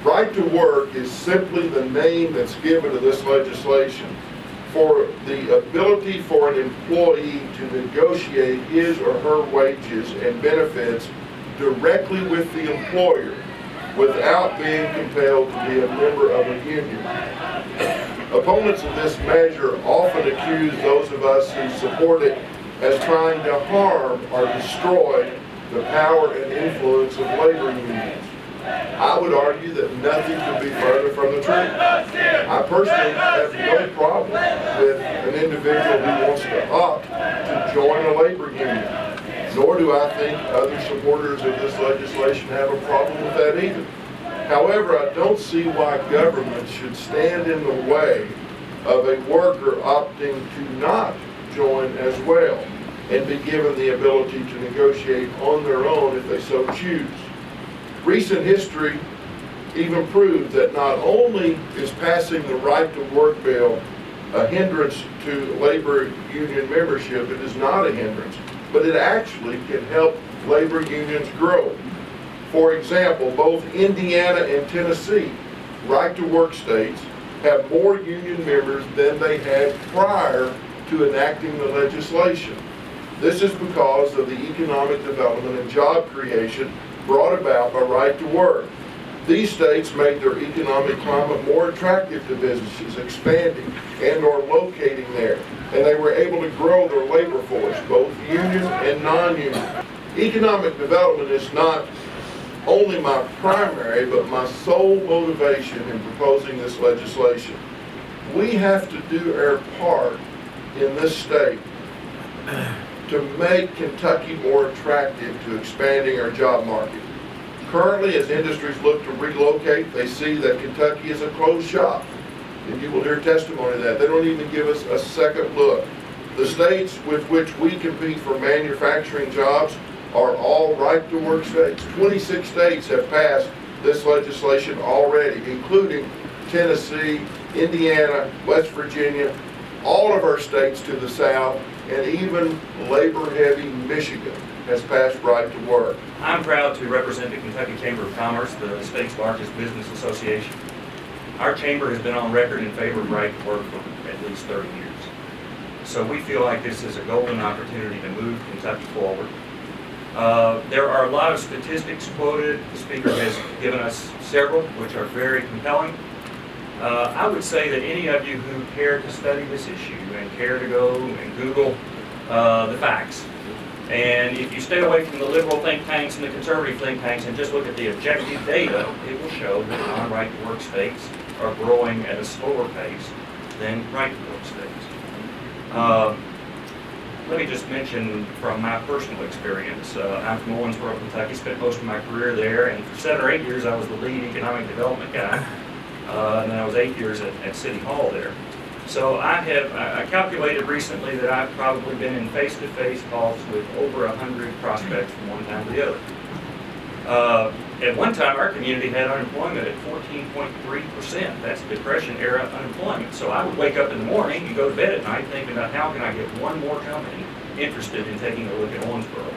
Right to work is simply the name that's given to this legislation for the ability for an employee to negotiate his or her wages and benefits directly with the employer without being compelled to be a member of a union. Opponents of this measure often accuse those of us who support it as trying to harm or destroy the power and influence of labor unions. I would argue that nothing could be further from the truth. I personally have no problem with an individual who wants to opt to join a labor union, nor do I think other supporters of this legislation have a problem with that either. However, I don't see why government should stand in the way of a worker opting to not join as well and be given the ability to negotiate on their own if they so choose. Recent history even proves that not only is passing the Right to Work bill a hindrance to labor union membership, it is not a hindrance, but it actually can help labor unions grow. For example, both Indiana and Tennessee, Right to Work states, have more union members than they had prior to enacting the legislation. This is because of the economic development and job creation brought about by Right to Work. These states made their economic climate more attractive to businesses expanding and or locating there, and they were able to grow their labor force, both union and non-union. Economic development is not only my primary, but my sole motivation in proposing this legislation. We have to do our part in this state to make Kentucky more attractive to expanding our job market. Currently, as industries look to relocate, they see that Kentucky is a closed shop. And you will hear testimony of that. They don't even give us a second look. The states with which we compete for manufacturing jobs are all Right to Work states. 26 states have passed this legislation already, including Tennessee, Indiana, West Virginia, all of our states to the south, and even labor-heavy Michigan has passed Right to Work. I'm proud to represent the Kentucky Chamber of Commerce, the state's largest business association. Our chamber has been on record in favor of Right to Work for at least 30 years. So we feel like this is a golden opportunity to move Kentucky forward. There are a lot of statistics quoted. The speaker has given us several, which are very compelling. I would say that any of you who care to study this issue and care to go and Google the facts, and if you stay away from the liberal think tanks and the conservative think tanks and just look at the objective data, it will show that non-Right to Work states are growing at a slower pace than Right to Work states. Let me just mention from my personal experience, I'm from Owensboro, Kentucky, spent most of my career there, and for 7 or 8 years I was the lead economic development guy, and then I was 8 years at City Hall there. So I calculated recently that I've probably been in face-to-face calls with over 100 prospects from one time to the other. At one time, our community had unemployment at 14.3%. That's Depression-era unemployment. So I would wake up in the morning and go to bed at night thinking about how can I get one more company interested in taking a look at Owensboro.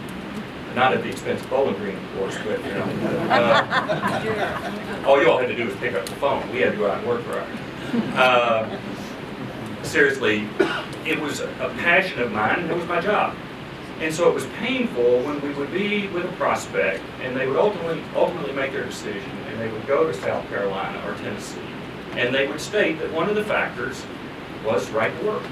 Not at the expense of Bowling Green, of course, but you know. All you all had to do was pick up the phone. We had to go out and work for it. Seriously, it was a passion of mine, and it was my job. And so it was painful when we would be with a prospect, and they would ultimately make their decision, and they would go to South Carolina or Tennessee, and they would state that one of the factors was Right to Work.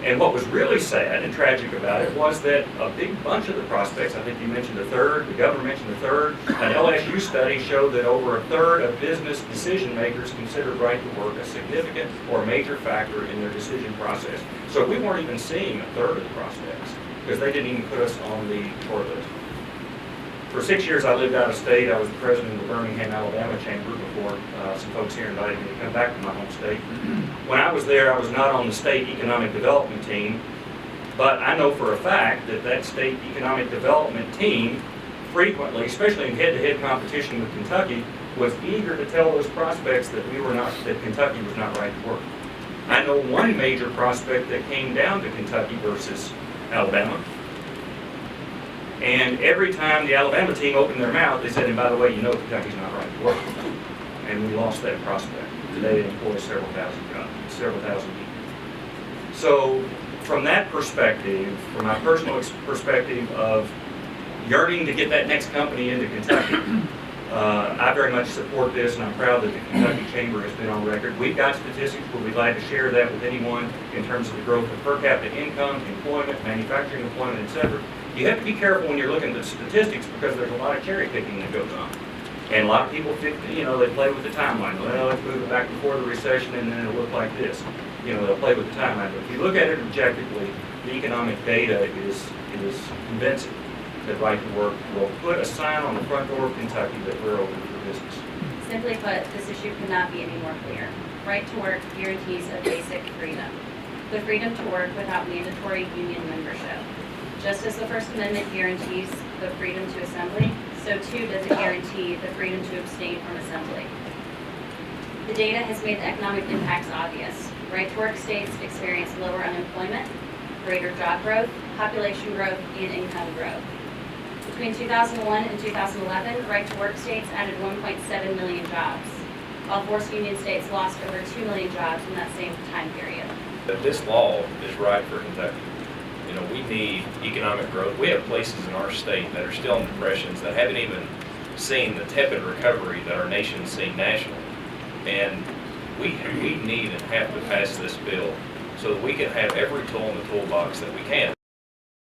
And what was really sad and tragic about it was that a big bunch of the prospects, I think you mentioned a third, the governor mentioned a third, an LSU study showed that over a third of business decision makers considered Right to Work a significant or major factor in their decision process. So we weren't even seeing a third of the prospects because they didn't even put us on the tour list. For 6 years I lived out of state. I was the president of the Birmingham, Alabama Chamber before some folks here invited me to come back to my home state. When I was there, I was not on the state economic development team, but I know for a fact that that state economic development team frequently, especially in head-to-head competition with Kentucky, was eager to tell those prospects that that Kentucky was not Right to Work. I know one major prospect that came down to Kentucky versus Alabama, and every time the Alabama team opened their mouth, they said, and by the way, you know Kentucky's not Right to Work. and we lost that prospect. Today it employs several thousand people. So from that perspective, from my personal perspective of yearning to get that next company into Kentucky, I very much support this, and I'm proud that the Kentucky Chamber has been on record. We've got statistics, we'll be glad to share that with anyone in terms of the growth of per capita income, employment, manufacturing employment, etc. You have to be careful when you're looking at the statistics because there's a lot of cherry picking that goes on. And a lot of people, they play with the timeline. Well, let's move it back before the recession and then it'll look like this. They'll play with the timeline. But if you look at it objectively, the economic data is convincing that Right to Work will put a sign on the front door of Kentucky that we're open for business. Simply put, this issue could not be any more clear. Right to Work guarantees a basic freedom. The freedom to work without mandatory union membership. Just as the First Amendment guarantees the freedom to assembly, so too does it guarantee the freedom to abstain from assembly. The data has made the economic impacts obvious. Right to Work states experience lower unemployment, greater job growth, population growth, and income growth. Between 2001 and 2011, Right to Work states added 1.7 million jobs, while forced union states lost over 2 million jobs in that same time period. That this law is right for Kentucky. We need economic growth. We have places in our state that are still in depressions that haven't even seen the tepid recovery that our nation's seen nationally. And we need and have to pass this bill so that we can have every tool in the toolbox that we can.